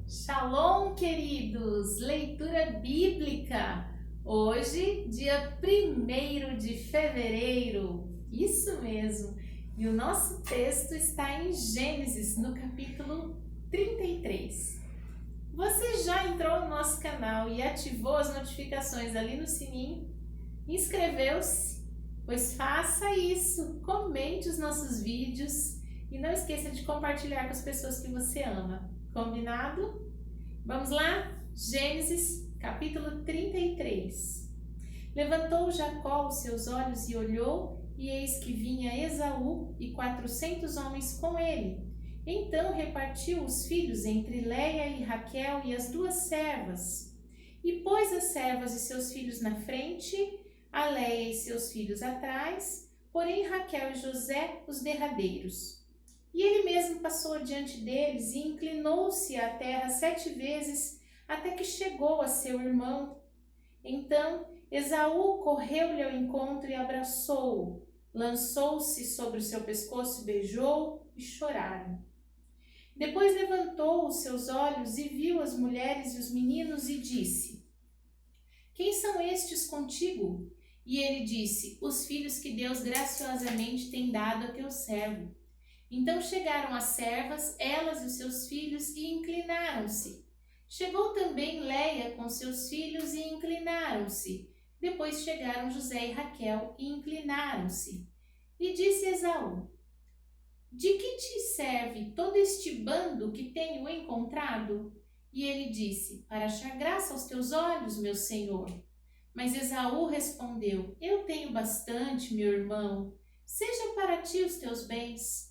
Shalom, queridos! Leitura bíblica. Hoje, dia 1º de fevereiro. Isso mesmo. E o nosso texto está em Gênesis, no capítulo 33. Você já entrou no nosso canal e ativou as notificações ali no sininho? Inscreveu-se? Pois faça isso. Comente os nossos vídeos e não esqueça de compartilhar com as pessoas que você ama. Combinado? Vamos lá? Gênesis, capítulo 33. Levantou Jacó os seus olhos e olhou, e eis que vinha Esaú e 400 homens com ele. Então repartiu os filhos entre Léia e Raquel e as duas servas. E pôs as servas e seus filhos na frente, a Léia e seus filhos atrás, porém Raquel e José os derradeiros. E ele mesmo passou adiante deles e inclinou-se à terra 7 vezes, até que chegou a seu irmão. Então Esaú correu-lhe ao encontro e abraçou-o, lançou-se sobre o seu pescoço e beijou, e choraram. Depois levantou os seus olhos e viu as mulheres e os meninos e disse: Quem são estes contigo? E ele disse: Os filhos que Deus graciosamente tem dado a teu servo. Então chegaram as servas, elas e os seus filhos, e inclinaram-se. Chegou também Léia com seus filhos e inclinaram-se. Depois chegaram José e Raquel e inclinaram-se. E disse Esaú: De que te serve todo este bando que tenho encontrado? E ele disse: Para achar graça aos teus olhos, meu senhor. Mas Esaú respondeu: Eu tenho bastante, meu irmão. Seja para ti os teus bens.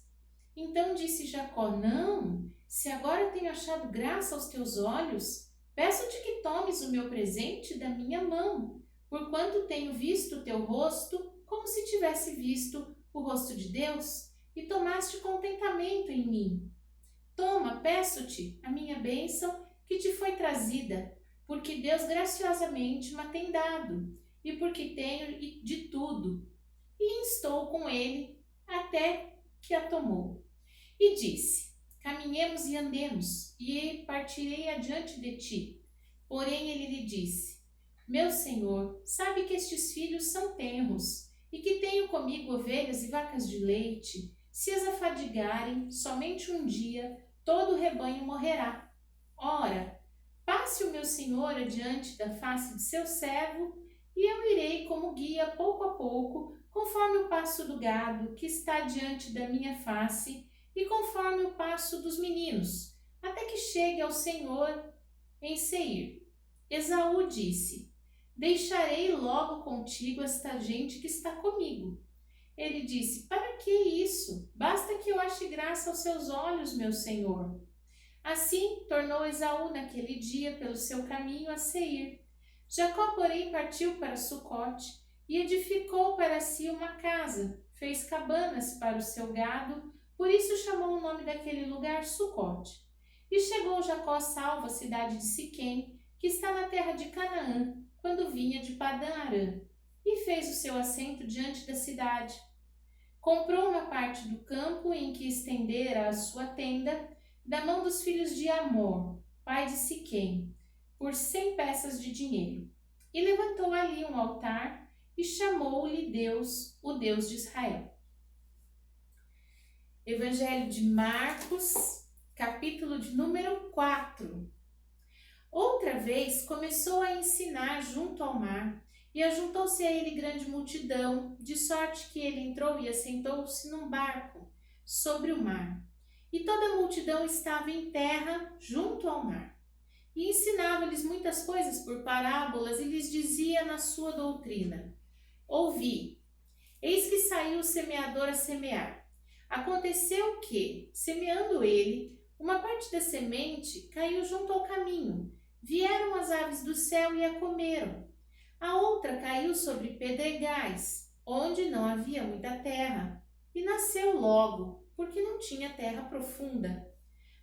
Então disse Jacó: Não, se agora tenho achado graça aos teus olhos, peço-te que tomes o meu presente da minha mão, porquanto tenho visto o teu rosto, como se tivesse visto o rosto de Deus, e tomaste contentamento em mim. Toma, peço-te, a minha bênção que te foi trazida, porque Deus graciosamente me tem dado, e porque tenho de tudo. E instou com ele até que a tomou. E disse: Caminhemos e andemos, e partirei adiante de ti. Porém ele lhe disse: Meu senhor, sabe que estes filhos são tenros, e que tenho comigo ovelhas e vacas de leite. Se as afadigarem, somente um dia, todo o rebanho morrerá. Ora, passe o meu senhor adiante da face de seu servo, e eu irei como guia pouco a pouco, conforme o passo do gado que está diante da minha face, e conforme o passo dos meninos, até que chegue ao Senhor em Seir. Esaú disse: Deixarei logo contigo esta gente que está comigo. Ele disse: Para que isso? Basta que eu ache graça aos seus olhos, meu senhor. Assim tornou Esaú naquele dia pelo seu caminho a Seir. Jacó, porém, partiu para Sucote e edificou para si uma casa, fez cabanas para o seu gado. Por isso chamou o nome daquele lugar Sucote. E chegou Jacó salvo à cidade de Siquém, que está na terra de Canaã, quando vinha de Padã-Arã, e fez o seu assento diante da cidade. Comprou uma parte do campo em que estendera a sua tenda, da mão dos filhos de Amor, pai de Siquém, por 100 peças de dinheiro. E levantou ali um altar, e chamou-lhe Deus, o Deus de Israel. Evangelho de Marcos, capítulo de número 4. Outra vez começou a ensinar junto ao mar, e ajuntou-se a ele grande multidão, de sorte que ele entrou e assentou-se num barco sobre o mar. E toda a multidão estava em terra junto ao mar. E ensinava-lhes muitas coisas por parábolas, e lhes dizia na sua doutrina: Ouvi, eis que saiu o semeador a semear. Aconteceu que, semeando ele, uma parte da semente caiu junto ao caminho. Vieram as aves do céu e a comeram. A outra caiu sobre pedregais, onde não havia muita terra, e nasceu logo, porque não tinha terra profunda.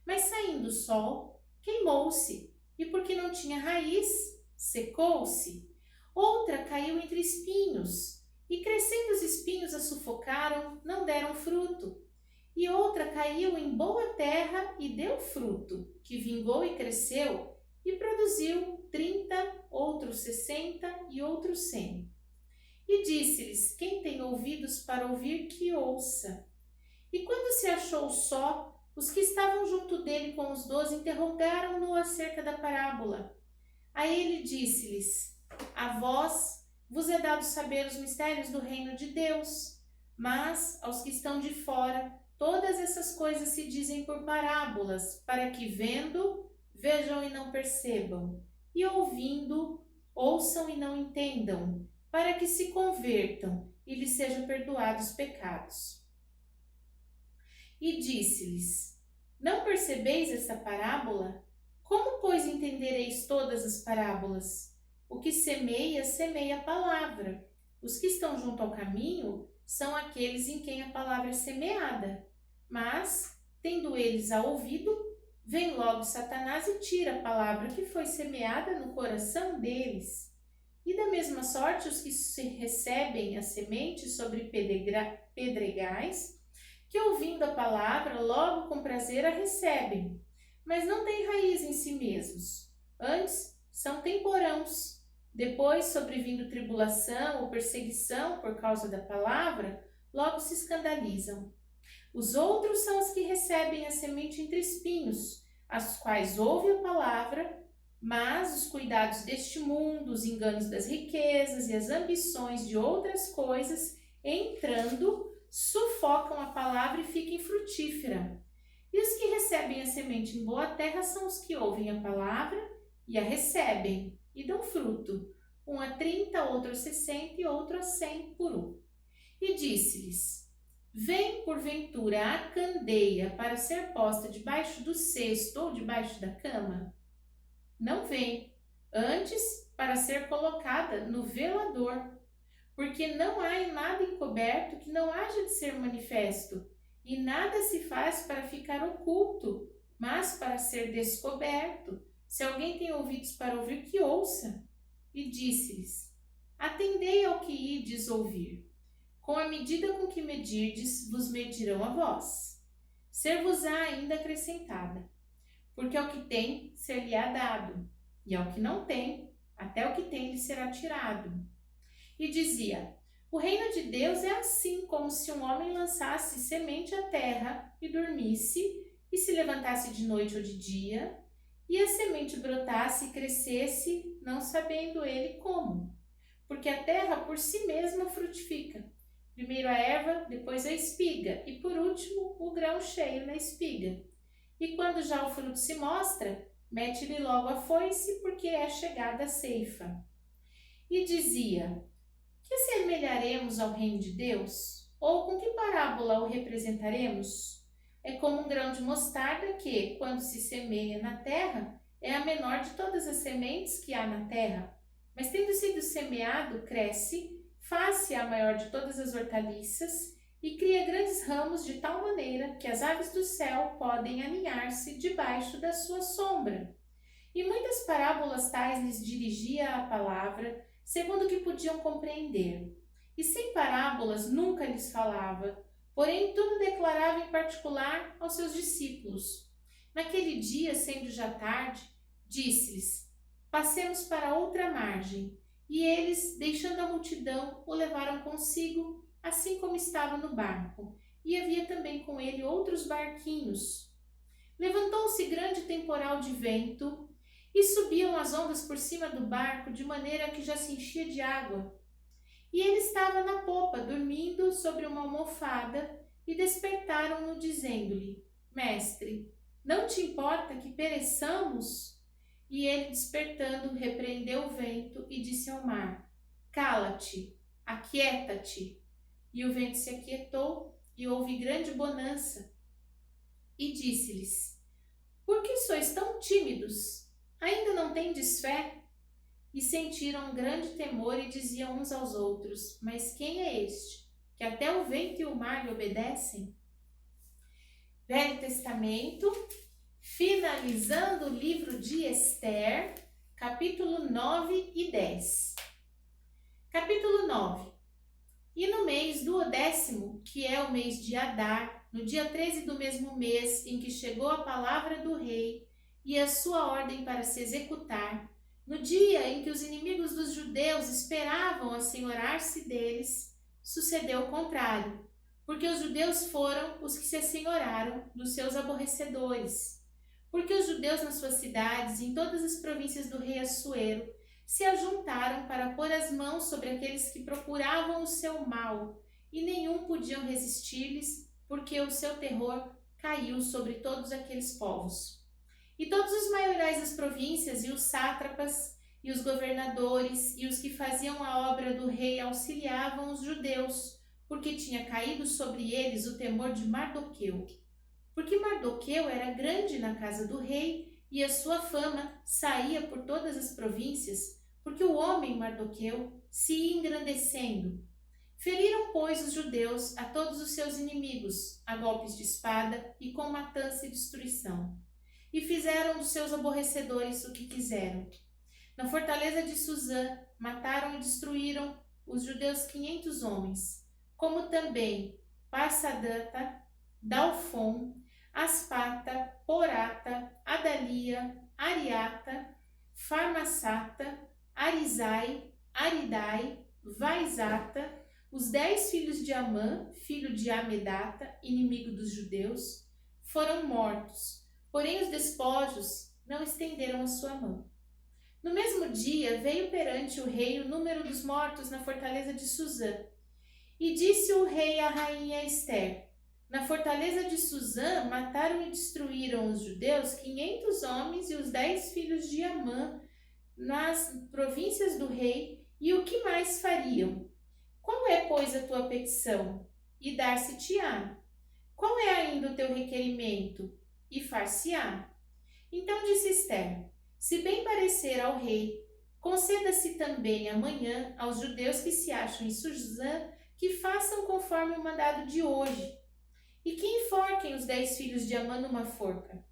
Mas saindo o sol, queimou-se, e porque não tinha raiz, secou-se. Outra caiu entre espinhos, e crescendo os espinhos a sufocaram, não deram fruto. E outra caiu em boa terra e deu fruto, que vingou e cresceu, e produziu 30, outros 60 e outros 100. E disse-lhes: quem tem ouvidos para ouvir, que ouça. E quando se achou só, os que estavam junto dele com os 12 interrogaram-no acerca da parábola. A ele disse-lhes: a vós vos é dado saber os mistérios do reino de Deus, mas aos que estão de fora, todas essas coisas se dizem por parábolas, para que vendo, vejam e não percebam, e ouvindo, ouçam e não entendam, para que se convertam e lhes sejam perdoados os pecados. E disse-lhes: não percebeis esta parábola? Como, pois, entendereis todas as parábolas? O que semeia, semeia a palavra. Os que estão junto ao caminho são aqueles em quem a palavra é semeada. Mas, tendo eles a ouvido, vem logo Satanás e tira a palavra que foi semeada no coração deles. E da mesma sorte, os que recebem a semente sobre pedregais, que ouvindo a palavra, logo com prazer a recebem, mas não têm raiz em si mesmos. Antes, são temporãos. Depois, sobrevindo tribulação ou perseguição por causa da palavra, logo se escandalizam. Os outros são os que recebem a semente entre espinhos, as quais ouvem a palavra, mas os cuidados deste mundo, os enganos das riquezas e as ambições de outras coisas, entrando, sufocam a palavra e fica infrutífera. E os que recebem a semente em boa terra são os que ouvem a palavra e a recebem e dão fruto, um a 30, outro a 60 e outro a 100 por um. E disse-lhes: vem porventura a candeia para ser posta debaixo do cesto ou debaixo da cama? Não vem, antes para ser colocada no velador, porque não há em nada encoberto que não haja de ser manifesto, e nada se faz para ficar oculto, mas para ser descoberto. Se alguém tem ouvidos para ouvir, que ouça. E disse-lhes: atendei ao que ides ouvir. Com a medida com que medirdes, vos medirão a vós. Ser-vos-á ainda acrescentada. Porque ao que tem, ser-lhe-á dado, e ao que não tem, até o que tem lhe será tirado. E dizia: o reino de Deus é assim como se um homem lançasse semente à terra e dormisse, e se levantasse de noite ou de dia, e a semente brotasse e crescesse, não sabendo ele como. Porque a terra por si mesma frutifica. Primeiro a erva, depois a espiga, e por último o grão cheio na espiga. E quando já o fruto se mostra, mete-lhe logo a foice, porque é chegada a ceifa. E dizia: que semelharemos ao reino de Deus? Ou com que parábola o representaremos? É como um grão de mostarda que, quando se semeia na terra, é a menor de todas as sementes que há na terra. Mas tendo sido semeado, cresce, faz-se a maior de todas as hortaliças e cria grandes ramos de tal maneira que as aves do céu podem aninhar-se debaixo da sua sombra. E muitas parábolas tais lhes dirigia a palavra, segundo o que podiam compreender. E sem parábolas nunca lhes falava, porém tudo declarava em particular aos seus discípulos. Naquele dia, sendo já tarde, disse-lhes: passemos para outra margem. E eles, deixando a multidão, o levaram consigo, assim como estava no barco. E havia também com ele outros barquinhos. Levantou-se grande temporal de vento, e subiam as ondas por cima do barco, de maneira que já se enchia de água. E ele estava na popa, dormindo sobre uma almofada, e despertaram-no, dizendo-lhe: Mestre, não te importa que pereçamos? E ele, despertando, repreendeu o vento e disse ao mar: Cala-te, aquieta-te. E o vento se aquietou, e houve grande bonança. E disse-lhes: Por que sois tão tímidos? Ainda não tendes fé? E sentiram um grande temor e diziam uns aos outros: Mas quem é este, que até o vento e o mar lhe obedecem? Velho Testamento, finalizando o livro de Esther, capítulo 9 e 10. Capítulo 9. E no mês 12º, que é o mês de Adar, no dia 13 do mesmo mês em que chegou a palavra do rei e a sua ordem para se executar, no dia em que os inimigos dos judeus esperavam assenhorar-se deles, sucedeu o contrário, porque os judeus foram os que se assenhoraram dos seus aborrecedores. Porque os judeus nas suas cidades e em todas as províncias do rei Assuero se ajuntaram para pôr as mãos sobre aqueles que procuravam o seu mal, e nenhum podiam resistir-lhes, porque o seu terror caiu sobre todos aqueles povos. E todos os maiorais das províncias, e os sátrapas, e os governadores, e os que faziam a obra do rei auxiliavam os judeus, porque tinha caído sobre eles o temor de Mardoqueu. Porque Mardoqueu era grande na casa do rei, e a sua fama saía por todas as províncias, porque o homem Mardoqueu se ia engrandecendo. Feriram, pois, os judeus a todos os seus inimigos, a golpes de espada e com matança e destruição. E fizeram dos seus aborrecedores o que quiseram. Na fortaleza de Suzã, mataram e destruíram os judeus 500 homens, como também Parsadata, Dalfon, Aspata, Porata, Adalia, Ariata, Farmasata, Arizai, Aridai, Vaizata, os 10 filhos de Amã, filho de Amedata, inimigo dos judeus, foram mortos, porém os despojos não estenderam a sua mão. No mesmo dia veio perante o rei o número dos mortos na fortaleza de Suzã. E disse o rei à rainha Ester: na fortaleza de Suzã mataram e destruíram os judeus 500 homens e os 10 filhos de Amã nas províncias do rei, e o que mais fariam? Qual é, pois, a tua petição? E dar-se-te-á. Qual é ainda o teu requerimento? E far-se-á. Então disse Ester: se bem parecer ao rei, conceda-se também amanhã aos judeus que se acham em Suzã que façam conforme o mandado de hoje, e que enforquem os 10 filhos de Amã numa forca.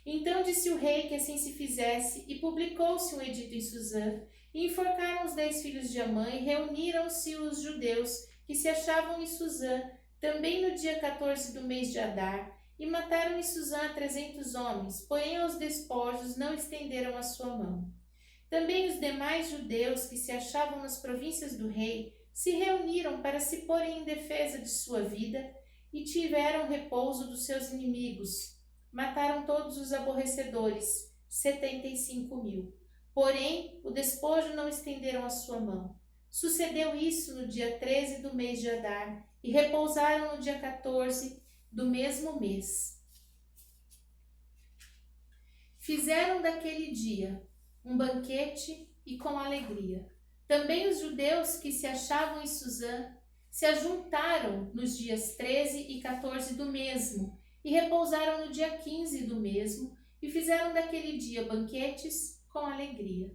Então disse o rei que assim se fizesse, e publicou-se um edito em Suzã, e enforcaram os 10 filhos de Amã, e reuniram-se os judeus que se achavam em Suzã, também no dia 14 do mês de Adar, e mataram em Suzã 300 homens, porém aos despojos não estenderam a sua mão. Também os demais judeus que se achavam nas províncias do rei se reuniram para se porem em defesa de sua vida, e tiveram repouso dos seus inimigos. Mataram todos os aborrecedores, 75.000. Porém, o despojo não estenderam a sua mão. Sucedeu isso no dia 13 do mês de Adar, e repousaram no dia 14 do mesmo mês. Fizeram daquele dia um banquete e com alegria. Também os judeus que se achavam em Suzã se ajuntaram nos dias 13 e 14 do mesmo, e repousaram no dia 15 do mesmo, e fizeram daquele dia banquetes com alegria.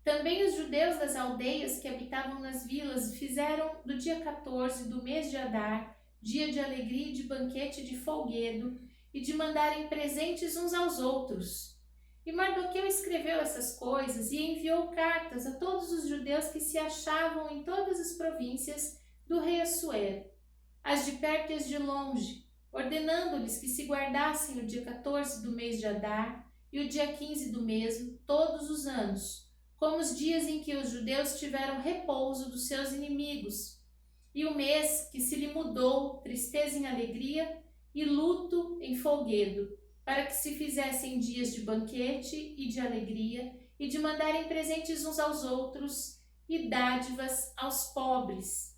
Também os judeus das aldeias que habitavam nas vilas fizeram do dia 14 do mês de Adar, dia de alegria e de banquete de folguedo, e de mandarem presentes uns aos outros. E Mardoqueu escreveu essas coisas e enviou cartas a todos os judeus que se achavam em todas as províncias do rei Assuero, as de perto e as de longe, ordenando-lhes que se guardassem o dia 14 do mês de Adar e o dia 15 do mesmo, todos os anos, como os dias em que os judeus tiveram repouso dos seus inimigos, e o mês que se lhe mudou tristeza em alegria e luto em folguedo, para que se fizessem dias de banquete e de alegria, e de mandarem presentes uns aos outros e dádivas aos pobres.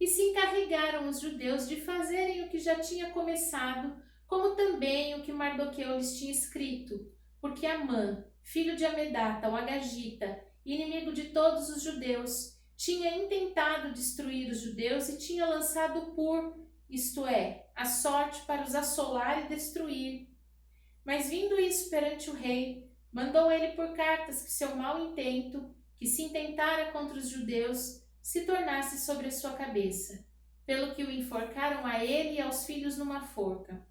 E se encarregaram os judeus de fazerem o que já tinha começado, como também o que Mardoqueu lhes tinha escrito, porque Amã, filho de Amedata, o Agagita, inimigo de todos os judeus, tinha intentado destruir os judeus e tinha lançado isto é, a sorte para os assolar e destruir. Mas vindo isso perante o rei, mandou ele por cartas que seu mau intento, que se intentara contra os judeus, se tornasse sobre a sua cabeça, pelo que o enforcaram a ele e aos filhos numa forca.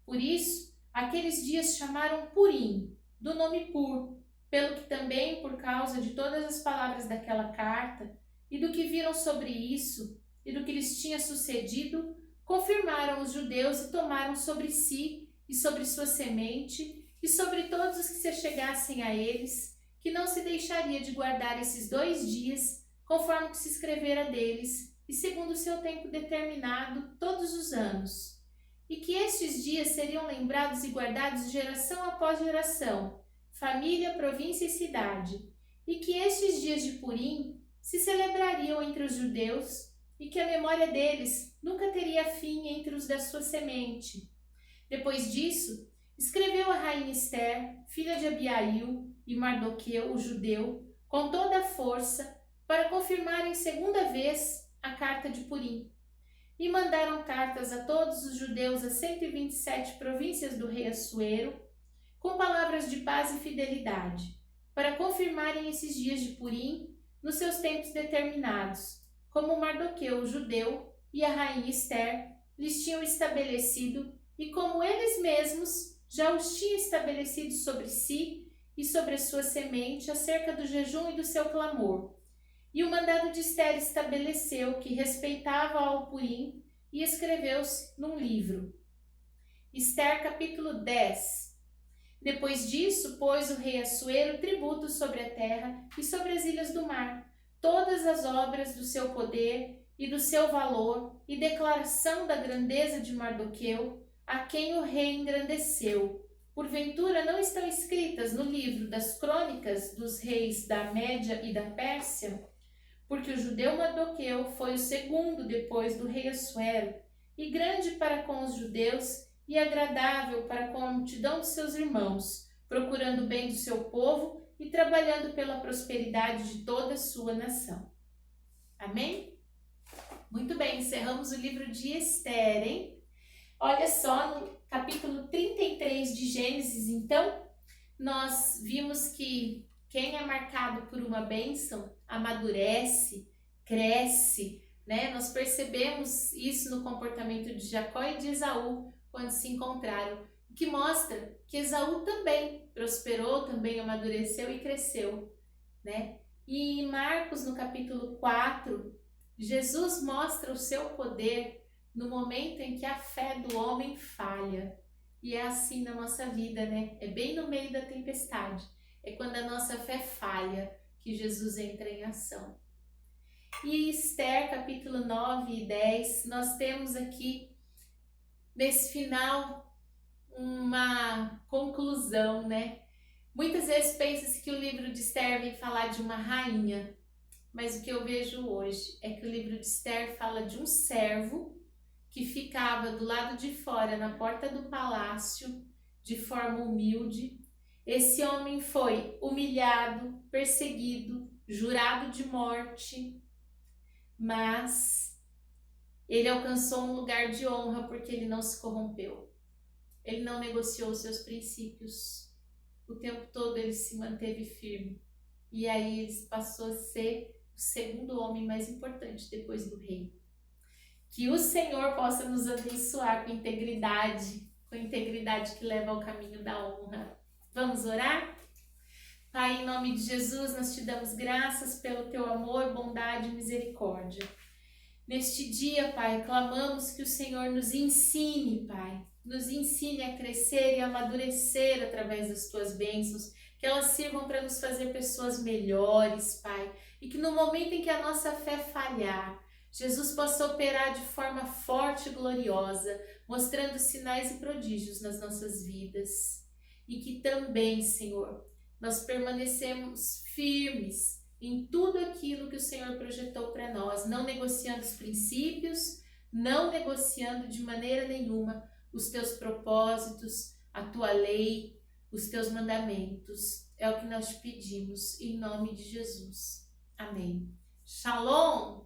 Por isso, aqueles dias chamaram Purim, do nome Pur, pelo que também, por causa de todas as palavras daquela carta, e do que viram sobre isso, e do que lhes tinha sucedido, confirmaram os judeus e tomaram sobre si e sobre sua semente e sobre todos os que se chegassem a eles, que não se deixaria de guardar esses 2 dias, conforme que se escrevera deles, e segundo o seu tempo determinado, todos os anos. E que estes dias seriam lembrados e guardados geração após geração, família, província e cidade, e que estes dias de Purim se celebrariam entre os judeus, e que a memória deles nunca teria fim entre os da sua semente. Depois disso, escreveu a rainha Ester, filha de Abiail, e Mardoqueu, o judeu, com toda a força, para confirmarem segunda vez a carta de Purim. E mandaram cartas a todos os judeus a 127 províncias do rei Assuero, com palavras de paz e fidelidade, para confirmarem esses dias de Purim nos seus tempos determinados, como Mardoqueu, o judeu, e a rainha Ester lhes tinham estabelecido, e como eles mesmos já os tinham estabelecido sobre si e sobre a sua semente acerca do jejum e do seu clamor. E o mandado de Ester estabeleceu que respeitava ao Purim e escreveu-se num livro. Ester, capítulo 10. Depois disso, pôs o rei Assuero tributo sobre a terra e sobre as ilhas do mar, todas as obras do seu poder e do seu valor, e declaração da grandeza de Mardoqueu, a quem o rei engrandeceu. Porventura não estão escritas no livro das crônicas dos reis da Média e da Pérsia? Porque o judeu Mardoqueu foi o segundo depois do rei Assuero, e grande para com os judeus, e agradável para com a multidão de seus irmãos, procurando o bem do seu povo e trabalhando pela prosperidade de toda a sua nação. Amém? Muito bem, encerramos o livro de Ester, hein? Olha só, no capítulo 33 de Gênesis, então, nós vimos que quem é marcado por uma bênção amadurece, cresce, né? Nós percebemos isso no comportamento de Jacó e de Esaú quando se encontraram, o que mostra que Esaú também prosperou, também amadureceu e cresceu, né? E em Marcos, no capítulo 4, Jesus mostra o seu poder no momento em que a fé do homem falha. E é assim na nossa vida, né? É bem no meio da tempestade. É quando a nossa fé falha que Jesus entra em ação. E Ester, capítulo 9 e 10, nós temos aqui, nesse final, uma conclusão, né? Muitas vezes pensa-se que o livro de Ester vem falar de uma rainha, mas o que eu vejo hoje é que o livro de Ester fala de um servo que ficava do lado de fora, na porta do palácio, de forma humilde. Esse homem foi humilhado, perseguido, jurado de morte, mas ele alcançou um lugar de honra porque ele não se corrompeu. Ele não negociou os seus princípios. O tempo todo ele se manteve firme. E aí ele passou a ser o segundo homem mais importante depois do rei. Que o Senhor possa nos abençoar com integridade que leva ao caminho da honra. Vamos orar? Pai, em nome de Jesus, nós te damos graças pelo teu amor, bondade e misericórdia. Neste dia, Pai, clamamos que o Senhor nos ensine, Pai, nos ensine a crescer e amadurecer através das tuas bênçãos, que elas sirvam para nos fazer pessoas melhores, Pai, e que no momento em que a nossa fé falhar, Jesus possa operar de forma forte e gloriosa, mostrando sinais e prodígios nas nossas vidas. E que também, Senhor, nós permanecemos firmes em tudo aquilo que o Senhor projetou para nós, não negociando os princípios, não negociando de maneira nenhuma os teus propósitos, a tua lei, os teus mandamentos. É o que nós te pedimos, em nome de Jesus. Amém. Shalom!